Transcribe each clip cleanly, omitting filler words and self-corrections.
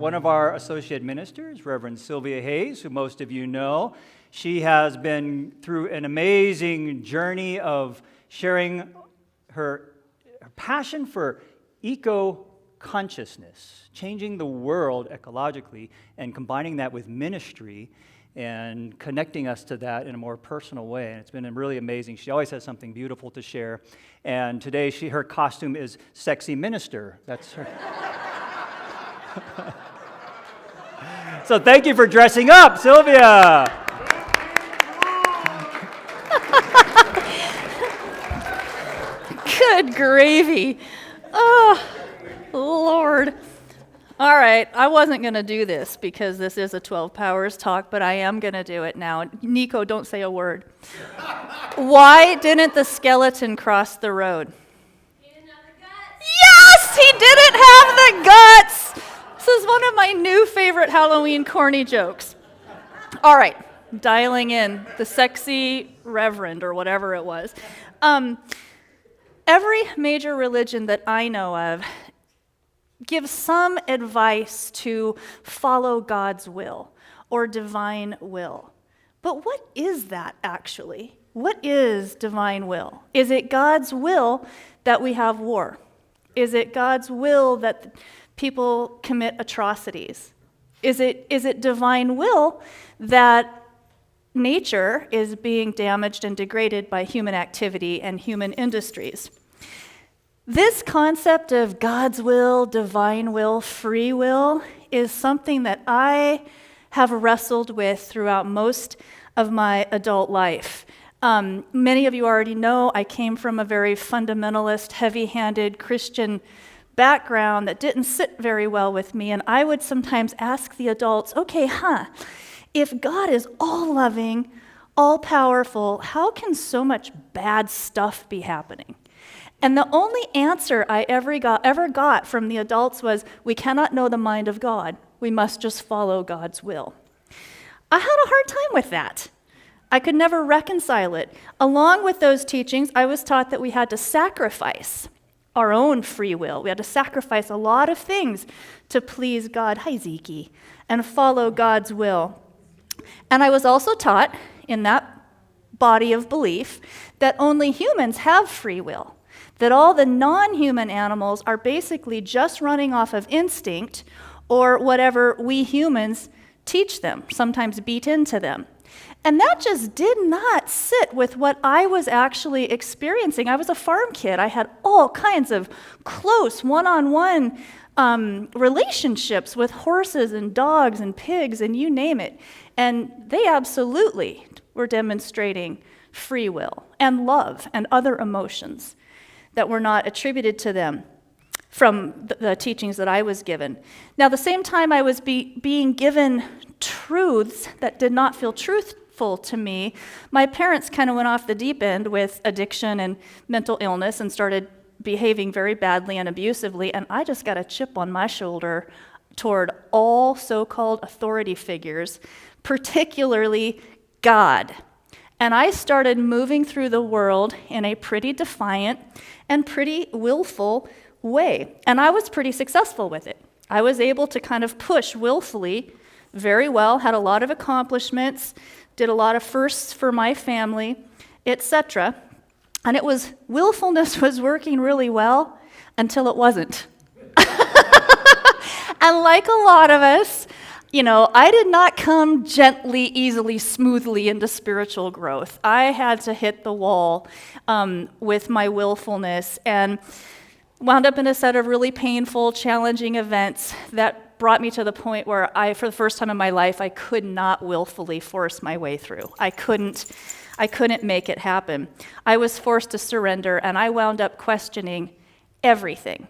one of our associate ministers, Reverend Sylvia Hayes, who most of you know. She has been through an amazing journey of sharing her passion for eco-consciousness, changing the world ecologically, and combining that with ministry and connecting us to that in a more personal way. And it's been really amazing. She always has something beautiful to share. And today, her costume is Sexy Minister. That's her. So thank you for dressing up, Sylvia. Good gravy. Oh, Lord. All right, I wasn't going to do this because this is a 12 Powers talk, but I am going to do it now. Nico, don't say a word. Why didn't the skeleton cross the road? He didn't have the guts. Yes, he didn't have the guts. This is one of my new favorite Halloween corny jokes. All right, dialing in the sexy reverend or whatever it was. Every major religion that I know of gives some advice to follow God's will or divine will. But what is that actually? What is divine will? Is it God's will that we have war? Is it God's will that people commit atrocities? Is it divine will that nature is being damaged and degraded by human activity and human industries? This concept of God's will, divine will, free will is something that I have wrestled with throughout most of my adult life. Many of you already know I came from a very fundamentalist, heavy-handed Christian background that didn't sit very well with me, and I would sometimes ask the adults, okay, if God is all-loving, all-powerful, how can so much bad stuff be happening? And the only answer I ever got from the adults was, we cannot know the mind of God. We must just follow God's will. I had a hard time with that. I could never reconcile it. Along with those teachings, I was taught that we had to sacrifice our own free will. We had to sacrifice a lot of things to please God, hi Zeke, and follow God's will. And I was also taught in that body of belief that only humans have free will. That all the non-human animals are basically just running off of instinct or whatever we humans teach them, sometimes beat into them. And that just did not sit with what I was actually experiencing. I was a farm kid. I had all kinds of close one-on-one relationships with horses and dogs and pigs and you name it. And they absolutely were demonstrating free will and love and other emotions that were not attributed to them from the teachings that I was given. Now, the same time I was being given truths that did not feel truthful to me, my parents kind of went off the deep end with addiction and mental illness and started behaving very badly and abusively, and I just got a chip on my shoulder toward all so-called authority figures, particularly God. And I started moving through the world in a pretty defiant and pretty willful way. And I was pretty successful with it. I was able to kind of push willfully very well, had a lot of accomplishments, did a lot of firsts for my family, etc. And willfulness was working really well until it wasn't. And like a lot of us, I did not come gently, easily, smoothly into spiritual growth. I had to hit the wall with my willfulness and wound up in a set of really painful, challenging events that brought me to the point where for the first time in my life, I could not willfully force my way through. I couldn't make it happen. I was forced to surrender, and I wound up questioning everything.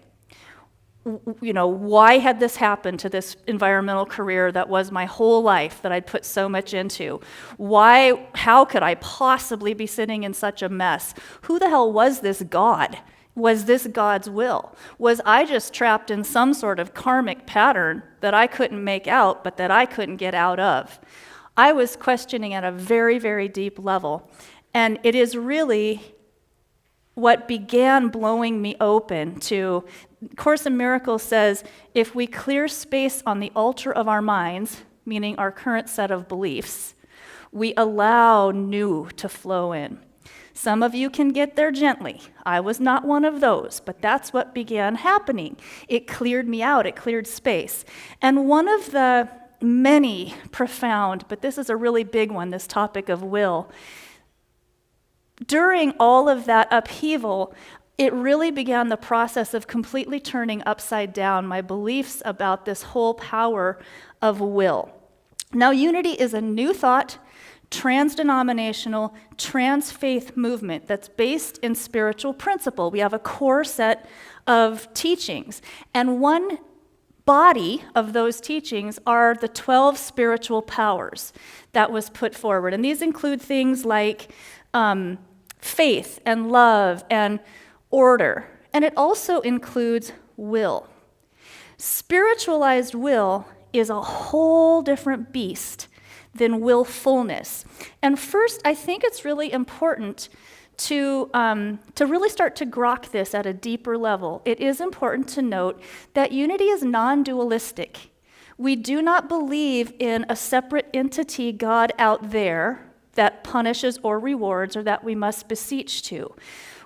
Why had this happened to this environmental career that was my whole life that I'd put so much into? How could I possibly be sitting in such a mess? Who the hell was this God? Was this God's will? Was I just trapped in some sort of karmic pattern that I couldn't make out, but that I couldn't get out of? I was questioning at a very, very deep level. And it is really what began blowing me open to Course in Miracles says, if we clear space on the altar of our minds, meaning our current set of beliefs, we allow new to flow in. Some of you can get there gently. I was not one of those, but that's what began happening. It cleared me out, it cleared space. And one of the many profound, but this is a really big one, this topic of will. During all of that upheaval, it really began the process of completely turning upside down my beliefs about this whole power of will. Now, unity is a new thought, trans-denominational, trans-faith movement that's based in spiritual principle. We have a core set of teachings, and one body of those teachings are the 12 spiritual powers that was put forward. And these include things like faith and love and order. And it also includes will. Spiritualized will is a whole different beast than willfulness. And first, I think it's really important to really start to grok this at a deeper level. It is important to note that unity is non-dualistic. We do not believe in a separate entity, God out there, that punishes or rewards or that we must beseech to.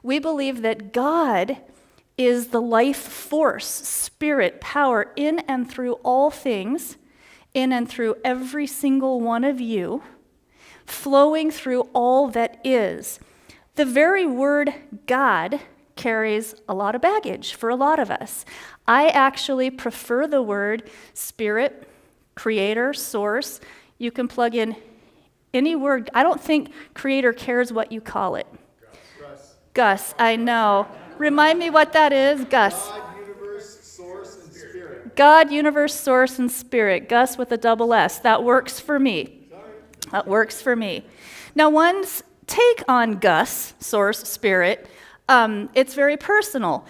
We believe that God is the life force, spirit, power in and through all things, in and through every single one of you, flowing through all that is. The very word God carries a lot of baggage for a lot of us. I actually prefer the word spirit, creator, source. You can plug in any word. I don't think creator cares what you call it. Gus, I know. Remind me what that is, Gus. God, universe, source, and spirit. God, universe, source, and spirit. Gus with a double S. That works for me. That works for me. Now, one's take on Gus, source, spirit, it's very personal.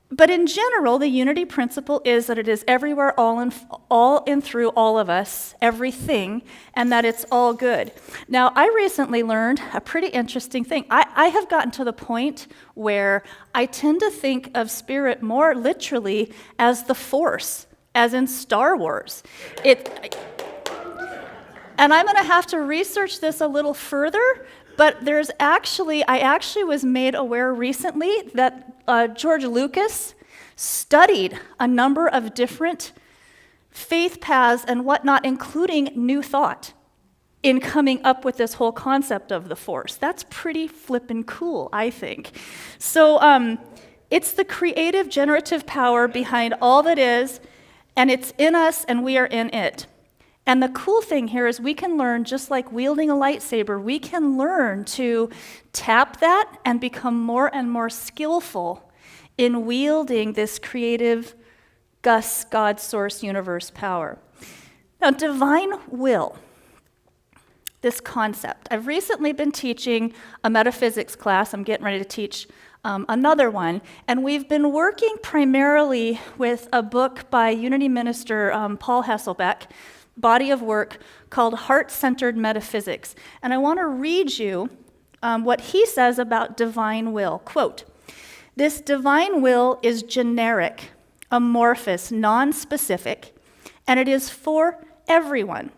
But in general, the unity principle is that it is everywhere, all in through all of us, everything, and that it's all good. Now, I recently learned a pretty interesting thing. I have gotten to the point where I tend to think of spirit more literally as the Force, as in Star Wars. And I'm going to have to research this a little further, but I actually was made aware recently that George Lucas studied a number of different faith paths and whatnot, including New Thought, in coming up with this whole concept of the Force. That's pretty flippin' cool, I think. So it's the creative, generative power behind all that is, and it's in us, and we are in it. And the cool thing here is we can learn, just like wielding a lightsaber, we can learn to tap that and become more and more skillful in wielding this creative Gus, God, source, universe power. Now, divine will, this concept. I've recently been teaching a metaphysics class. I'm getting ready to teach another one. And we've been working primarily with a book by Unity minister Paul Hasselbeck, body of work called Heart-Centered Metaphysics. And I want to read you what he says about divine will. Quote, "This divine will is generic, amorphous, non-specific, and it is for everyone.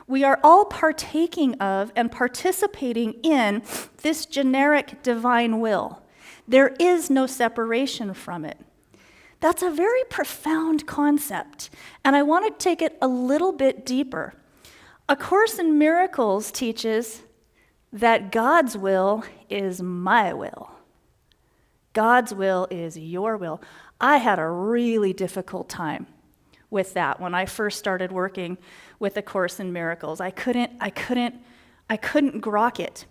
We are all partaking of and participating in this generic divine will. There is no separation from it." That's a very profound concept, and I want to take it a little bit deeper. A Course in Miracles teaches that God's will is my will. God's will is your will. I had a really difficult time with that when I first started working with A Course in Miracles. I couldn't grok it,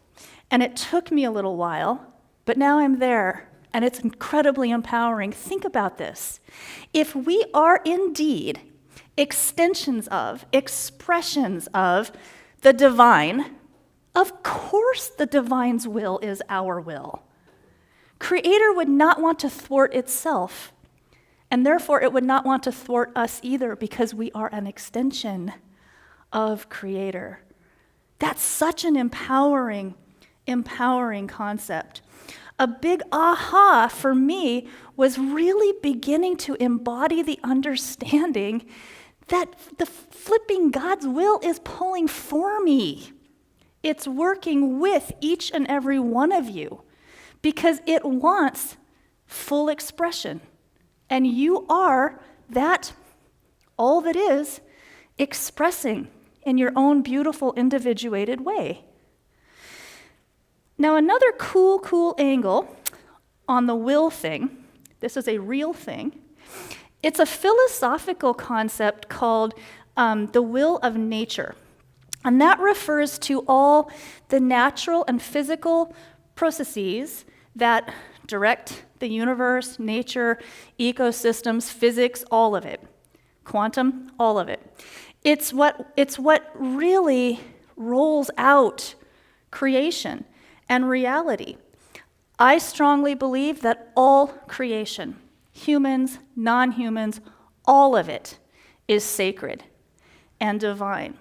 and it took me a little while, but now I'm there. And it's incredibly empowering. Think about this. If we are indeed extensions of, expressions of the divine, of course the divine's will is our will. Creator would not want to thwart itself, and therefore it would not want to thwart us either, because we are an extension of Creator. That's such an empowering concept. a big aha for me was really beginning to embody the understanding that the flipping God's will is pulling for me. It's working with each and every one of you because it wants full expression. And you are that, all that is, expressing in your own beautiful individuated way. Now, another cool angle on the will thing, this is a real thing, it's a philosophical concept called the will of nature. And that refers to all the natural and physical processes that direct the universe, nature, ecosystems, physics, all of it. Quantum, all of it. It's what really rolls out creation and reality. I strongly believe that all creation, humans, non-humans, all of it is sacred and divine.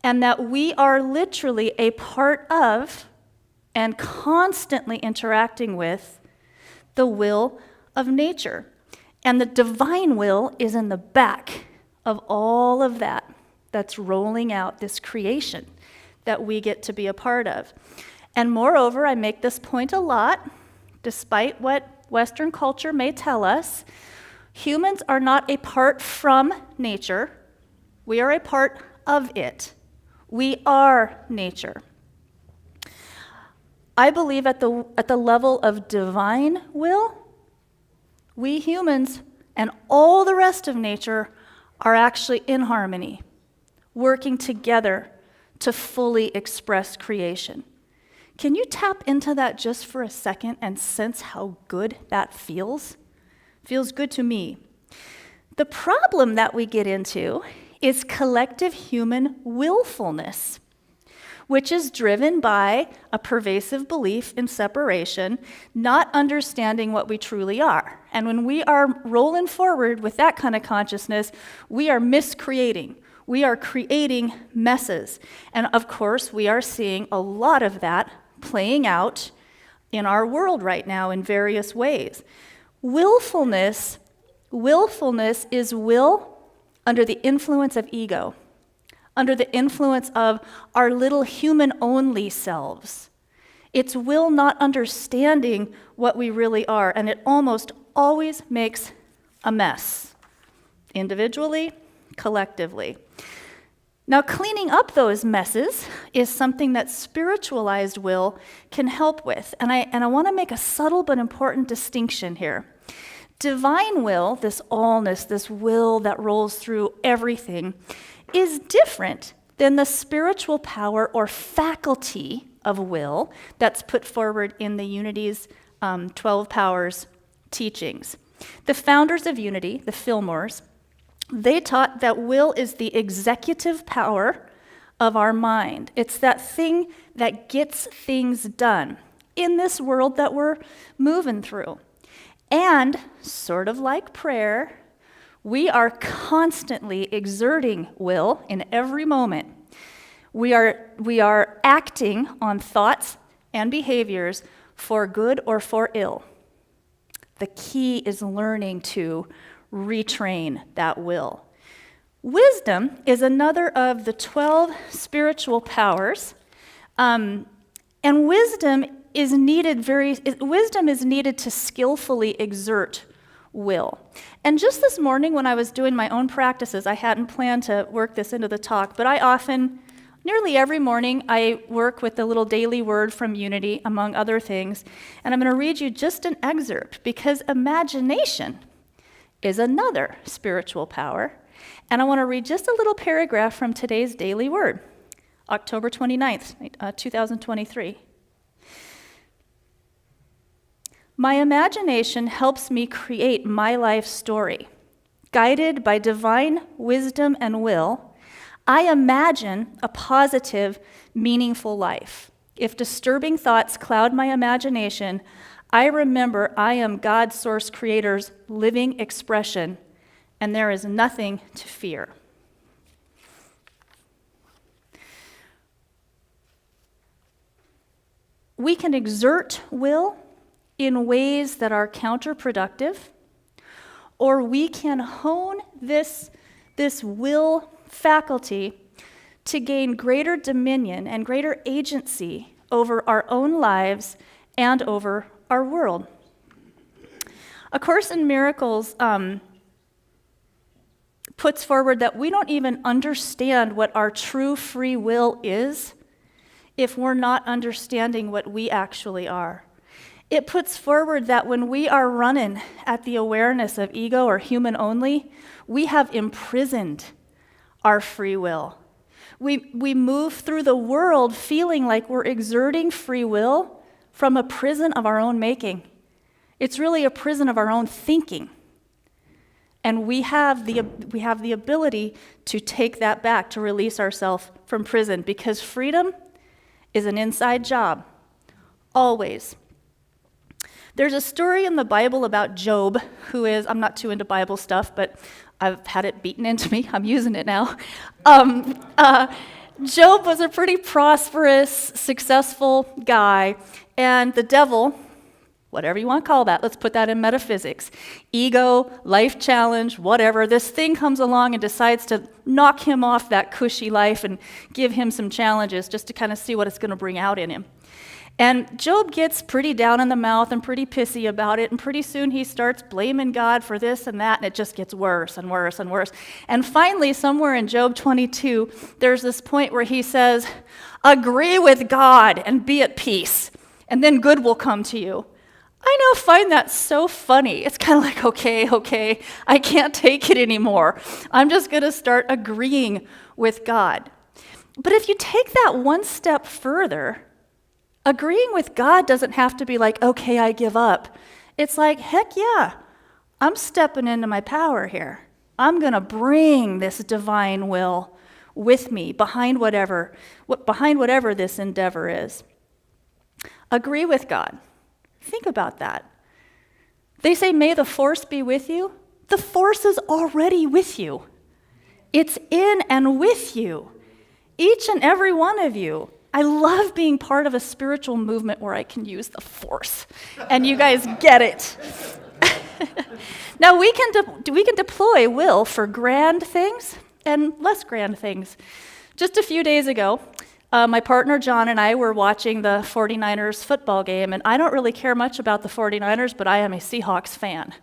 And that we are literally a part of and constantly interacting with the will of nature. And the divine will is in the back of all of that that's rolling out this creation that we get to be a part of. And moreover, I make this point a lot, despite what Western culture may tell us, humans are not a part from nature, we are a part of it. We are nature. I believe at the level of divine will, we humans and all the rest of nature are actually in harmony, working together to fully express creation. Can you tap into that just for a second and sense how good that feels? Feels good to me. The problem that we get into is collective human willfulness, which is driven by a pervasive belief in separation, not understanding what we truly are. And when we are rolling forward with that kind of consciousness, we are miscreating. We are creating messes. And of course, we are seeing a lot of that playing out in our world right now in various ways. Willfulness is will under the influence of ego, under the influence of our little human-only selves. It's will not understanding what we really are, and it almost always makes a mess, individually, collectively. Now, cleaning up those messes is something that spiritualized will can help with, and I want to make a subtle but important distinction here. Divine will, this allness, this will that rolls through everything, is different than the spiritual power or faculty of will that's put forward in the Unity's 12 Powers teachings. The founders of Unity, the Fillmores, they taught that will is the executive power of our mind. It's that thing that gets things done in this world that we're moving through. And sort of like prayer, we are constantly exerting will in every moment. We are acting on thoughts and behaviors for good or for ill. The key is learning to retrain that will. Wisdom is another of the 12 spiritual powers, and wisdom is needed to skillfully exert will. And just this morning when I was doing my own practices, I hadn't planned to work this into the talk, but nearly every morning, I work with the little daily word from Unity, among other things, and I'm going to read you just an excerpt, because imagination is another spiritual power, and I want to read just a little paragraph from today's daily word, October 29th, 2023. My imagination helps me create my life story. Guided by divine wisdom and will, I imagine a positive, meaningful life. If disturbing thoughts cloud my imagination, I remember I am God's source creator's living expression, and there is nothing to fear. We can exert will in ways that are counterproductive, or we can hone this will faculty to gain greater dominion and greater agency over our own lives and over our world. A Course in Miracles puts forward that we don't even understand what our true free will is if we're not understanding what we actually are. It puts forward that when we are running at the awareness of ego or human only, we have imprisoned our free will. We move through the world feeling like we're exerting free will from a prison of our own making. It's really a prison of our own thinking. And we have the ability to take that back, to release ourselves from prison, because freedom is an inside job, always. There's a story in the Bible about Job, who is, I'm not too into Bible stuff, but I've had it beaten into me. I'm using it now. Job was a pretty prosperous, successful guy, and the devil, whatever you want to call that, let's put that in metaphysics, ego, life challenge, whatever, this thing comes along and decides to knock him off that cushy life and give him some challenges just to kind of see what it's going to bring out in him. And Job gets pretty down in the mouth and pretty pissy about it, and pretty soon he starts blaming God for this and that, and it just gets worse and worse and worse. And finally, somewhere in Job 22, there's this point where he says, "Agree with God and be at peace, and then good will come to you." I now find that so funny. It's kind of like, okay, I can't take it anymore. I'm just going to start agreeing with God. But if you take that one step further, agreeing with God doesn't have to be like, okay, I give up. It's like, heck yeah, I'm stepping into my power here. I'm going to bring this divine will with me behind whatever this endeavor is. Agree with God. Think about that. They say, may the force be with you. The force is already with you. It's in and with you. Each and every one of you. I love being part of a spiritual movement where I can use the force, and you guys get it. Now, we can deploy will for grand things and less grand things. Just a few days ago, my partner John and I were watching the 49ers football game, and I don't really care much about the 49ers, but I am a Seahawks fan.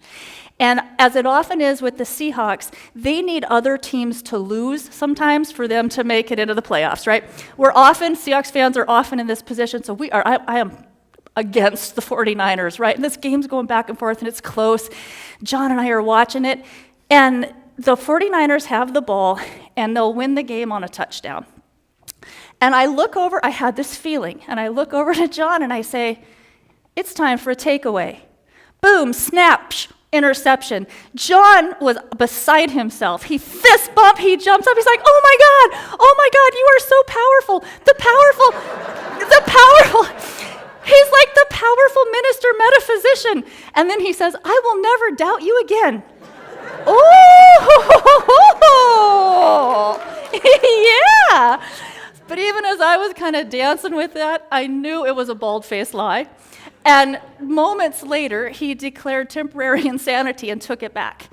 And as it often is with the Seahawks, they need other teams to lose sometimes for them to make it into the playoffs, right? Seahawks fans are often in this position, so I am against the 49ers, right? And this game's going back and forth, and it's close. John and I are watching it, and the 49ers have the ball, and they'll win the game on a touchdown. And I had this feeling, and I look over to John, and I say, it's time for a takeaway. Boom, snap, interception. John was beside himself. He fist bump, he jumps up, he's like, oh my God, you are so powerful. The powerful. He's like the powerful minister metaphysician. And then he says, I will never doubt you again. Oh, yeah. But even as I was kind of dancing with that, I knew it was a bald-faced lie. And moments later, he declared temporary insanity and took it back.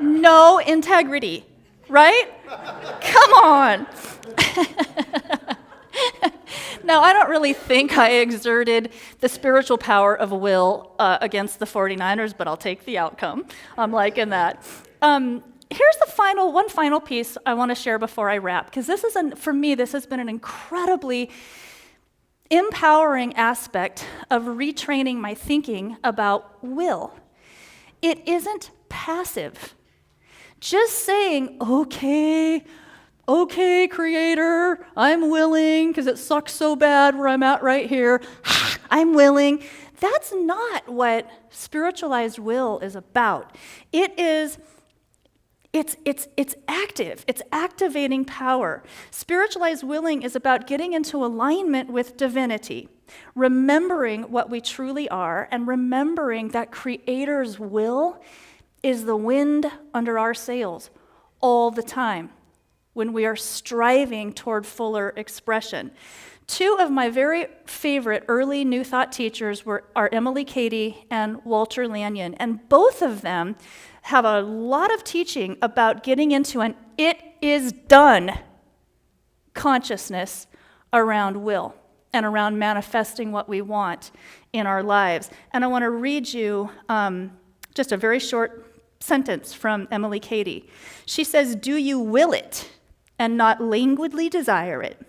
No integrity, right? Come on. Now, I don't really think I exerted the spiritual power of will against the 49ers, but I'll take the outcome. I'm liking that. Here's one final piece I want to share before I wrap, because for me, this has been an incredibly empowering aspect of retraining my thinking about will. It isn't passive. Just saying, okay, Creator, I'm willing, because it sucks so bad where I'm at right here. I'm willing. That's not what spiritualized will is about. It's active. It's activating power. Spiritualized willing is about getting into alignment with divinity, remembering what we truly are, and remembering that Creator's will is the wind under our sails all the time. when we are striving toward fuller expression. Two of my very favorite early New Thought teachers are Emily Cady and Walter Lanyon, and both of them have a lot of teaching about getting into an "it is done" consciousness around will and around manifesting what we want in our lives. And I want to read you just a very short sentence from Emily Cady. She says, "Do you will it and not languidly desire it?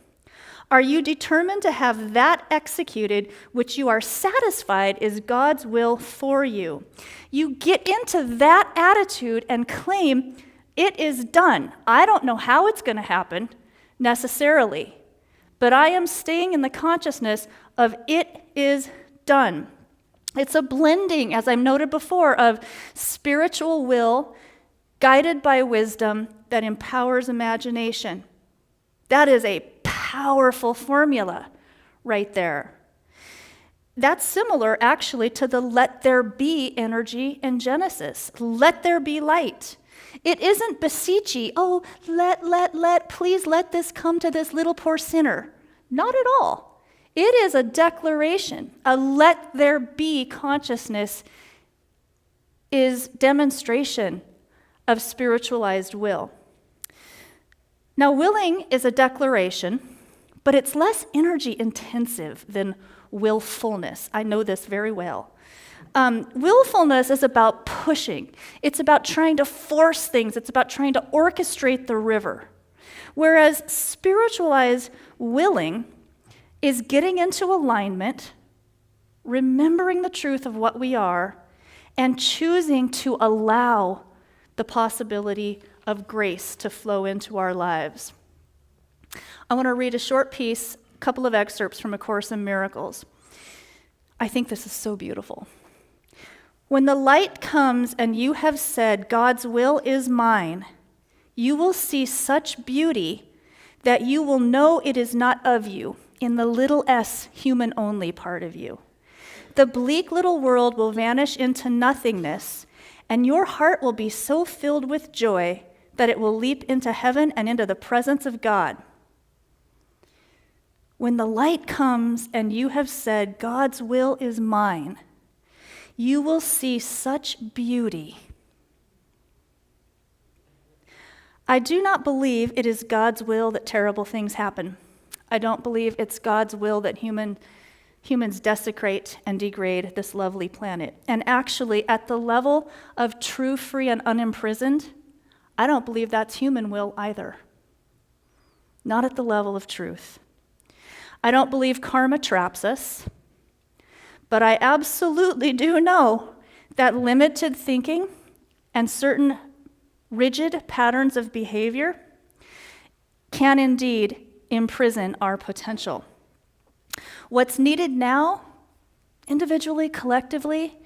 Are you determined to have that executed which you are satisfied is God's will for you? You get into that attitude and claim, it is done. I don't know how it's going to happen necessarily, but I am staying in the consciousness of it is done." It's a blending, as I've noted before, of spiritual will guided by wisdom that empowers imagination. That is a powerful formula right there. That's similar, actually, to the let there be energy in Genesis. Let there be light. It isn't beseechy, oh, please let this come to this little poor sinner. Not at all. It is a declaration. A let there be consciousness is demonstration of spiritualized will. Now, willing is a declaration, but it's less energy intensive than willfulness. I know this very well. Willfulness is about pushing. It's about trying to force things. It's about trying to orchestrate the river. Whereas spiritualized willing is getting into alignment, remembering the truth of what we are, and choosing to allow the possibility of grace to flow into our lives. I want to read a short piece, a couple of excerpts from A Course in Miracles. I think this is so beautiful. "When the light comes and you have said, God's will is mine, you will see such beauty that you will know it is not of you, in the little s human-only part of you. The bleak little world will vanish into nothingness, and your heart will be so filled with joy that it will leap into heaven and into the presence of God. When the light comes and you have said, God's will is mine, you will see such beauty. I do not believe it is God's will that terrible things happen. I don't believe it's God's will that humans desecrate and degrade this lovely planet. And actually, at the level of true, free, and unimprisoned, I don't believe that's human will either. Not at the level of truth. I don't believe karma traps us, but I absolutely do know that limited thinking and certain rigid patterns of behavior can indeed imprison our potential. What's needed now, individually, collectively,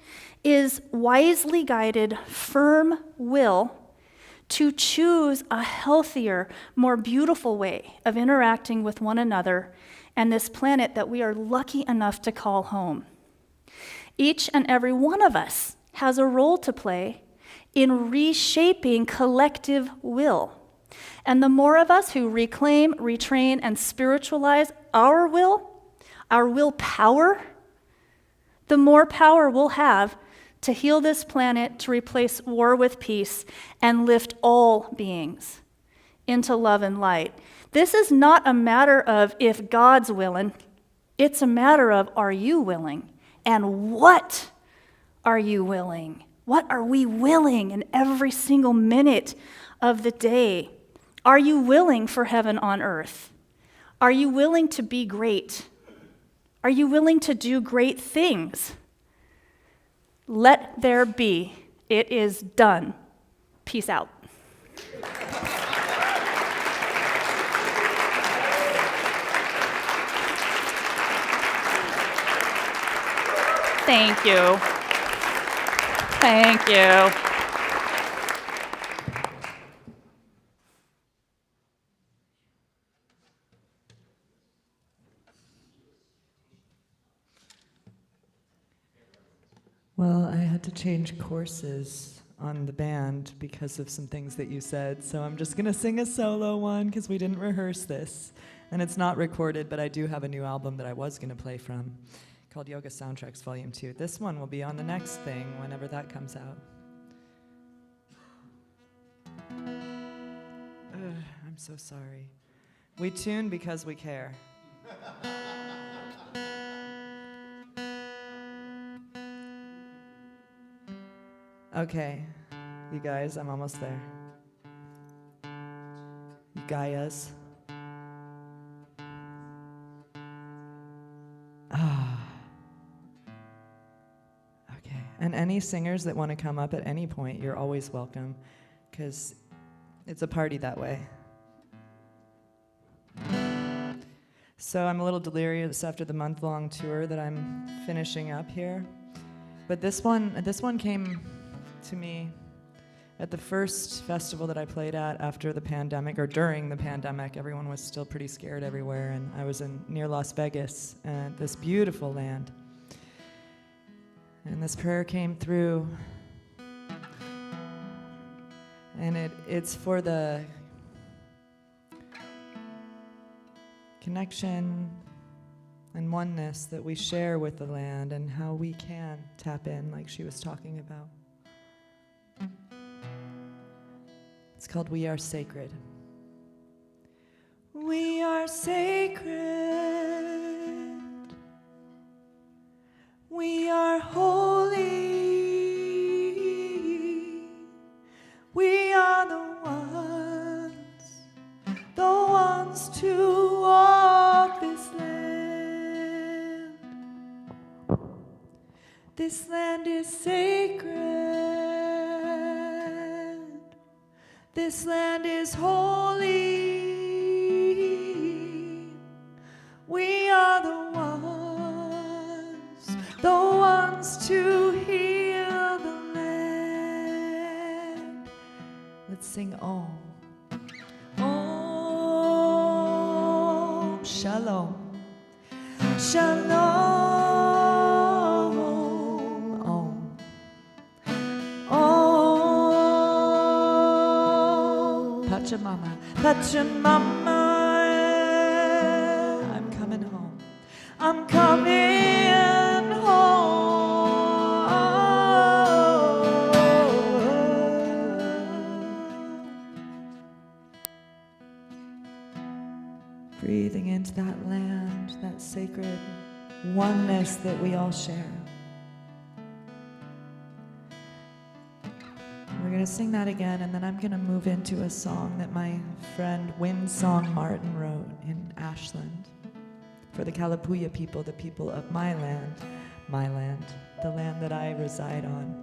is wisely guided, firm will to choose a healthier, more beautiful way of interacting with one another and this planet that we are lucky enough to call home. Each and every one of us has a role to play in reshaping collective will. And the more of us who reclaim, retrain, and spiritualize our willpower, the more power we'll have to heal this planet, to replace war with peace, and lift all beings into love and light. This is not a matter of if God's willing, it's a matter of are you willing? And what are you willing? What are we willing in every single minute of the day? Are you willing for heaven on earth? Are you willing to be great? Are you willing to do great things? Let there be. It is done. Peace out. Thank you. Thank you. Well, I had to change courses on the band because of some things that you said. So I'm just going to sing a solo one because we didn't rehearse this. And it's not recorded, but I do have a new album that I was going to play from called Yoga Soundtracks Volume 2. This one will be on the next thing whenever that comes out. I'm so sorry. We tune because we care. Okay, you guys, I'm almost there. You Gaias. Okay, and any singers that want to come up at any point, you're always welcome, because it's a party that way. So I'm a little delirious after the month-long tour that I'm finishing up here. But this one came to me at the first festival that I played at after the pandemic, or during the pandemic. Everyone was still pretty scared everywhere, and I was near Las Vegas, this beautiful land. And this prayer came through, and it's for the connection and oneness that we share with the land and how we can tap in, like she was talking about. It's called We Are Sacred. We are sacred. We are holy. We are the ones to walk this land. This land is sacred. This land is holy. We are the ones to heal the land. Let's sing Om. Om Shalom. Shalom. Om. Om. Pachamama. Pachamama. I'm coming home. I'm coming home. Breathing into that land, that sacred oneness that we all share. We're going to sing that again, and then I'm going to move into a song that my friend Windsong Martin wrote in Ashland for the Kalapuya people, the people of my land, the land that I reside on.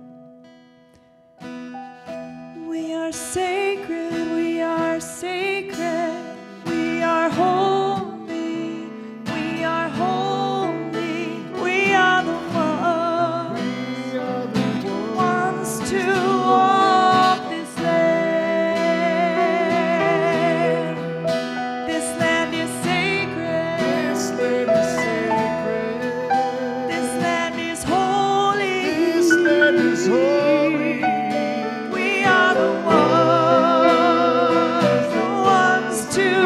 We are sacred, we are sacred, we are holy, we are holy, we are the ones to walk this land. This land is sacred. This land is sacred. This land is holy. This land is holy. We are the ones to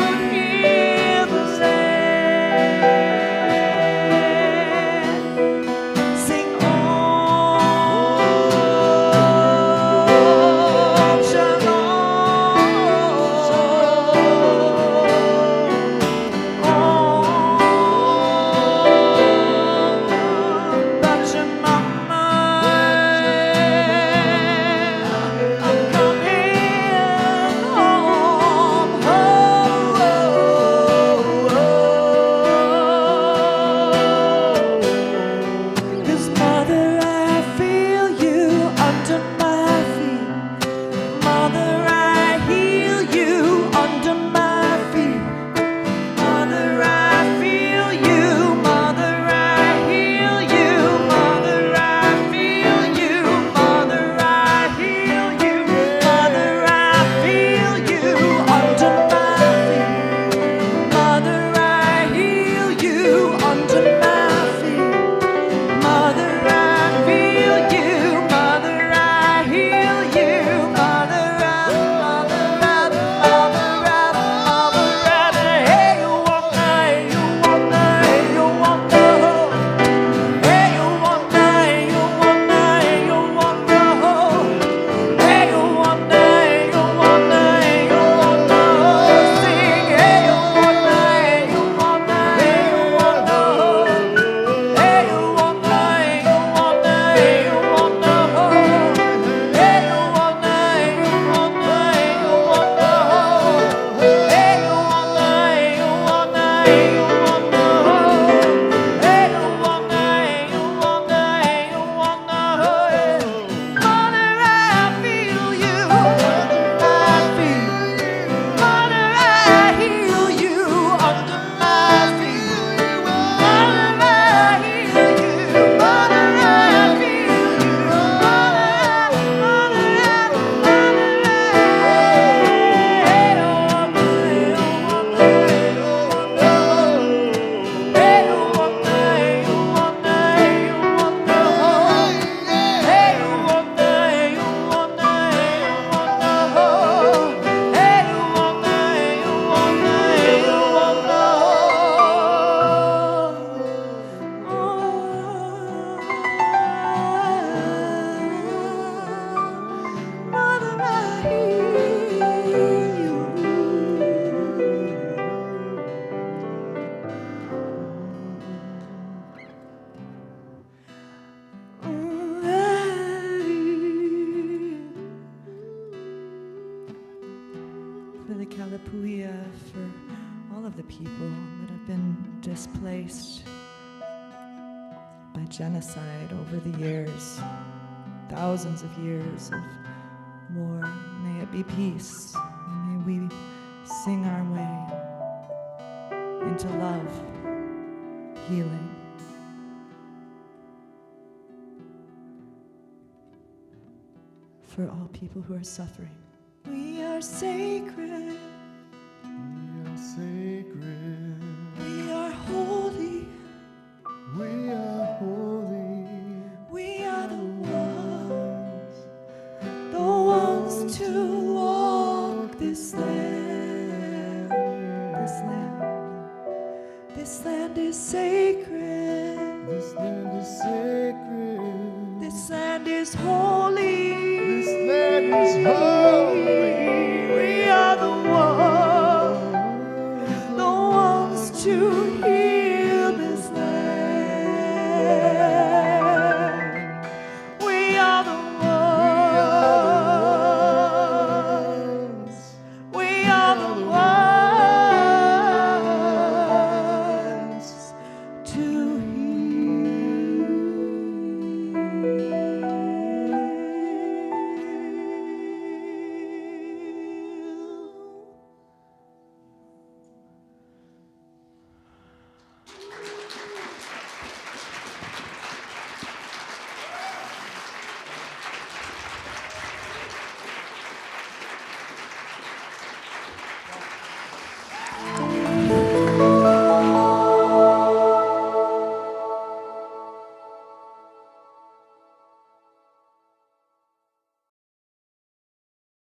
people that have been displaced by genocide over the years, thousands of years of war. May it be peace. May we sing our way into love, healing. For all people who are suffering. We are sacred. We are sacred. We are holy. We are holy. We are the ones to walk this land. This land is sacred. This land is sacred. This land is holy. This land is holy. We are the ones to